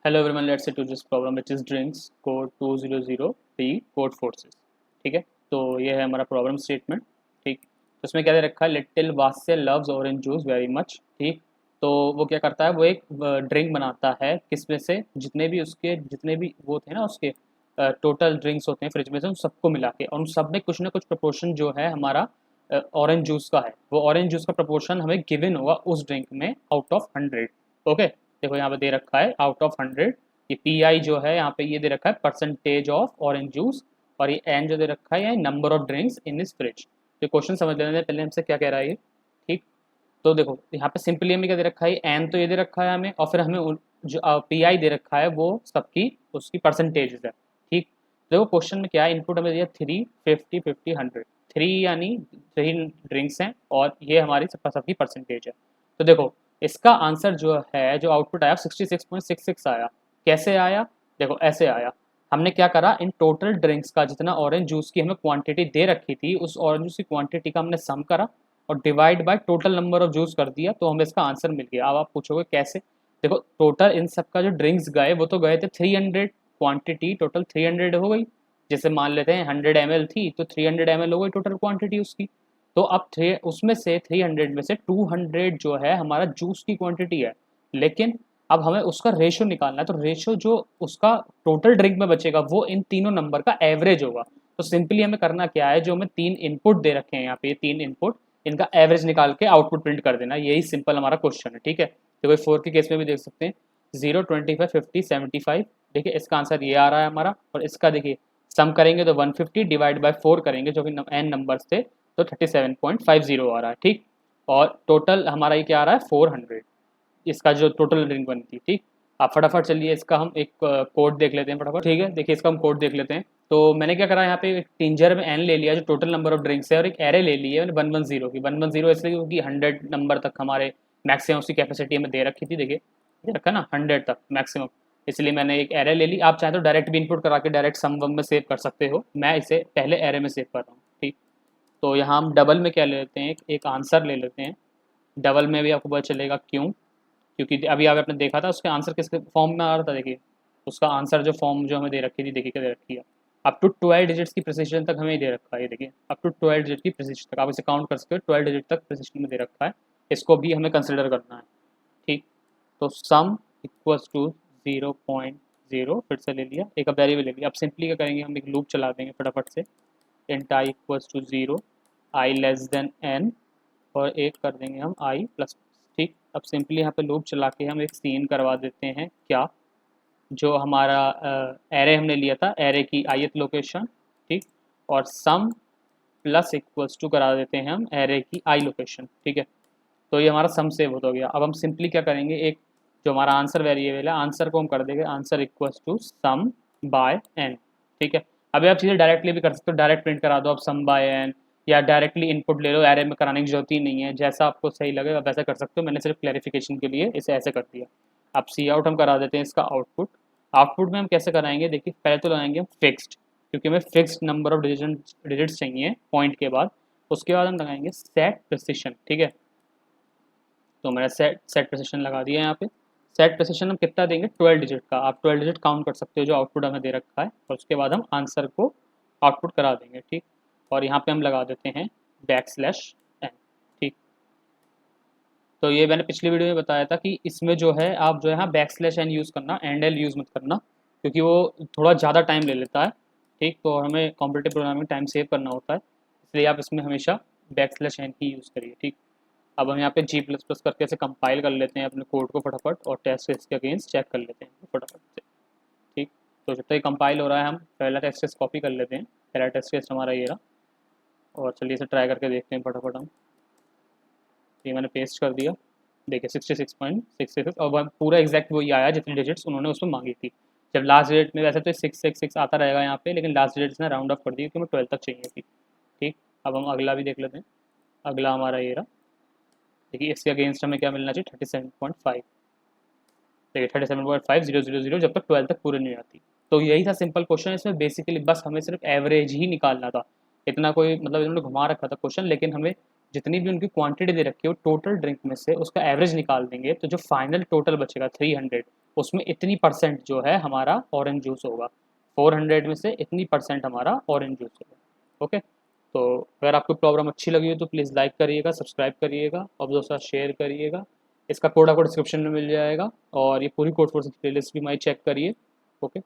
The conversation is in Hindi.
Hello everyone, let's say to this problem which is drinks code 200 B Codeforces. ठीक है, तो ये है हमारा प्रॉब्लम स्टेटमेंट। ठीक, तो इसमें क्या दे रखा है, लिटिल वास्य loves orange juice very much. ठीक, तो वो क्या करता है, वो एक ड्रिंक बनाता है किसमें से, जितने भी वो थे ना उसके टोटल ड्रिंक्स होते हैं फ्रिज में से, उन सबको मिला के, और उन सब में कुछ ना कुछ प्रपोर्शन जो है हमारा ऑरेंज जूस का है, वो ऑरेंज जूस का प्रपोर्शन हमें गिवन होगा उस ड्रिंक में आउट ऑफ 100। ओके, देखो यहाँ पे दे रखा है आउट ऑफ 100। ये पी आई जो है यहाँ पे ये दे रखा है परसेंटेज ऑफ ऑरेंज जूस, और ये एन जो दे रखा है ये number of drinks in this fridge. तो क्वेश्चन समझ लेने हैं पहले हमसे क्या कह रहा है ये। ठीक, तो देखो यहाँ पे सिंपली हमें क्या दे रखा है, एन तो ये दे रखा है हमें, और फिर हमें जो पी आई दे रखा है वो सबकी उसकी परसेंटेज है। ठीक, देखो क्वेश्चन में क्या है, इनपुट हमें दिया 3, 50, 50, 100। 3 यानी 3 ड्रिंक्स हैं और ये हमारी सबकी परसेंटेज है। तो देखो इसका आंसर जो है, जो आउटपुट आया 66.66 आया। कैसे आया, देखो ऐसे आया। हमने क्या करा, इन टोटल ड्रिंक्स का जितना ऑरेंज जूस की हमें क्वांटिटी दे रखी थी, उस ऑरेंज जूस की क्वांटिटी का हमने सम करा और divide by total number of juice कर दिया, तो हमें इसका आंसर मिल गया। अब आप पूछोगे कैसे, देखो टोटल इन सब का जो ड्रिंक्स गए वो तो गए थे 300, क्वांटिटी टोटल 300 हो गई। जैसे मान लेते हैं 100 ml थी तो 300 ml हो गई टोटल क्वांटिटी उसकी। तो अब थ्री उसमें से 300 में से 200 जो है हमारा जूस की क्वांटिटी है, लेकिन अब हमें उसका रेशो निकालना है। तो रेशो जो उसका टोटल ड्रिंक में बचेगा वो इन तीनों नंबर का एवरेज होगा। तो सिंपली हमें करना क्या है, जो हमें 3 इनपुट दे रखे हैं यहाँ पे, ये 3 इनपुट, इनका एवरेज निकाल के आउटपुट प्रिंट कर देना। यही सिंपल हमारा क्वेश्चन है। ठीक है, तो कोई 4 के केस में भी देख सकते हैं, 0, 25, 50, 75। देखिए इसका आंसर ये आ रहा है हमारा, और इसका देखिए सम करेंगे तो 150 डिवाइड बाय 4 करेंगे जो कि एन नंबर्स थे, तो 37.50 आ रहा है। ठीक, और टोटल हमारा ये क्या आ रहा है 400, इसका जो टोटल ड्रिंक बनी थी। ठीक, आप फटाफट चलिए इसका हम एक कोड देख लेते हैं फटाफट। ठीक है, देखिए इसका हम कोड देख लेते हैं। तो मैंने क्या करा, यहाँ पे एक टिंजर में एन ले लिया जो टोटल नंबर ऑफ ड्रिंक्स है, और एक एरे ले ली है मैंने 110 की। 110 इसलिए क्योंकि 100 नंबर तक हमारे मैक्सिमम उसकी कैपेसिटी हमें दे रखी थी। देखिए दे रखा ना 100 तक मैक्सिमम, इसलिए मैंने एक एरे ले ली। आप चाहे तो डायरेक्ट भी इनपुट करा के डायरेक्ट सम वम में सेव कर सकते हो, मैं इसे पहले एरे में सेव कर रहा हूँ। ठीक, तो यहाँ हम डबल में क्या ले लेते हैं, एक आंसर ले लेते हैं। डबल में भी आपको पता चलेगा क्यों, क्योंकि अभी आपने देखा था उसका आंसर किस फॉर्म में आ रहा था। देखिए उसका आंसर जो फॉर्म जो हमें दे रखी थी, देखिए क्या दे रखी है, अप टू 12 डिजिट्स की प्रिसिशन तक हमें दे रखा है। ये देखिए अप टू 12 डिजिट की प्रिसिशन तक, आप इसे काउंट कर सकते हो, 12 डिजिट तक प्रिसिशन में दे रखा है, इसको भी हमें कंसिडर करना है। ठीक, तो सम इक्वल्स टू 0.0 फिर से ले लिया, एक अब वेरिएबल ले लिया। अब सिंपली क्या करेंगे, हम एक लूप चला देंगे फटाफट से, int I equals to 0, I less than n, और एक कर देंगे हम आई प्लस। ठीक, अब सिंपली यहाँ पे लूप चला के हम एक सीन करवा देते हैं, क्या, जो हमारा एरे हमने लिया था, एरे की ith लोकेशन। ठीक, और सम प्लस इक्वल्स टू करा देते हैं हम एरे की आई लोकेशन। ठीक है, तो ये हमारा सम सेव हो गया। अब हम सिंपली क्या करेंगे, एक जो हमारा आंसर वेरिएबल है, आंसर को हम कर देंगे answer equals to sum by n. ठीक है, अभी आप चीज़ें डायरेक्टली भी कर सकते हो, डायरेक्ट प्रिंट करा दो आप सम बाय एन, या डायरेक्टली इनपुट ले लो, एरे में कराने की जरूरत ही नहीं है, जैसा आपको सही लगे आप वैसा कर सकते हो। मैंने सिर्फ क्लैरिफिकेशन के लिए इसे ऐसे कर दिया। अब सी आउट हम करा देते हैं इसका आउटपुट। आउटपुट में हम कैसे कराएंगे, देखिए पहले तो लगाएंगे हम फिक्स्ड, क्योंकि हमें फिक्स्ड नंबर ऑफ डिजिट्स चाहिए पॉइंट के बाद। उसके बाद हम लगाएंगे सेट प्रिसिशन। ठीक है, तो मैंने सेट प्रिसिशन लगा दिया यहाँ पे। सेट प्रिसिशन हम कितना देंगे, 12 डिजिट का। आप 12 डिजिट काउंट कर सकते हो जो आउटपुट हमें दे रखा है, और उसके बाद हम आंसर को आउटपुट करा देंगे। ठीक, और यहाँ पे हम लगा देते हैं बैकस्लैश एन। ठीक, तो ये मैंने पिछली वीडियो में बताया था कि इसमें जो है आप जो है यहाँ बैकस्लैश एन यूज़ करना, एंड एल यूज़ मत करना, क्योंकि वो थोड़ा ज़्यादा टाइम ले लेता है। ठीक, तो हमें कॉम्पिटिटिव प्रोग्रामिंग टाइम सेव करना होता है, इसलिए आप इसमें हमेशा बैकस्लैश एन ही यूज़ करिए। ठीक, अब हम यहाँ पे जी प्लस प्लस करके ऐसे कंपाइल कर लेते हैं अपने कोड को फटाफट, और टेस्ट केस के अगेंस्ट चेक कर लेते हैं फटाफट से। ठीक, तो जब तक कंपाइल हो रहा है हम पहला टेस्ट केस कॉपी कर लेते हैं। पहला टेस्ट केस हमारा ये रहा, और चलिए इसे ट्राई करके देखते हैं फटाफट हम। ये मैंने पेस्ट कर दिया, देखिए 66.66, और वह पूरा एग्जैक्ट वही आया जितनी डिजिट्स उन्होंने उसमें मांगी थी। जब लास्ट डिजिट में, वैसे तो 666 आता रहेगा यहाँ पे, लेकिन लास्ट डिजिट्स ने राउंड ऑफ कर दी क्योंकि हमें 12 तक चाहिए थी। ठीक, अब हम अगला भी देख लेते हैं। अगला हमारा ये रहा, देखिए इसके अगेंस्ट हमें क्या मिलना चाहिए, 37.5। देखिए 37.5000 जब तक 12 तक पूरे नहीं आती। तो यही था सिंपल क्वेश्चन, इसमें बेसिकली बस हमें सिर्फ एवरेज ही निकालना था। इतना कोई मतलब इन्होंने घुमा रखा था क्वेश्चन, लेकिन हमें जितनी भी उनकी क्वांटिटी दे रखी है टोटल ड्रिंक में से उसका एवरेज निकाल देंगे, तो जो फाइनल टोटल बचेगा 300, उसमें इतनी परसेंट जो है हमारा ऑरेंज जूस होगा। 400 में से इतनी परसेंट हमारा ऑरेंज जूस होगा। ओके, तो अगर आपको प्रॉब्लम अच्छी लगी हो तो प्लीज़ लाइक करिएगा, सब्सक्राइब करिएगा और दोस्तों साथ शेयर करिएगा। इसका कोड आपको डिस्क्रिप्शन में मिल जाएगा और ये पूरी कोड फोर्सेस प्लेलिस्ट भी मैं चेक करिए। ओके।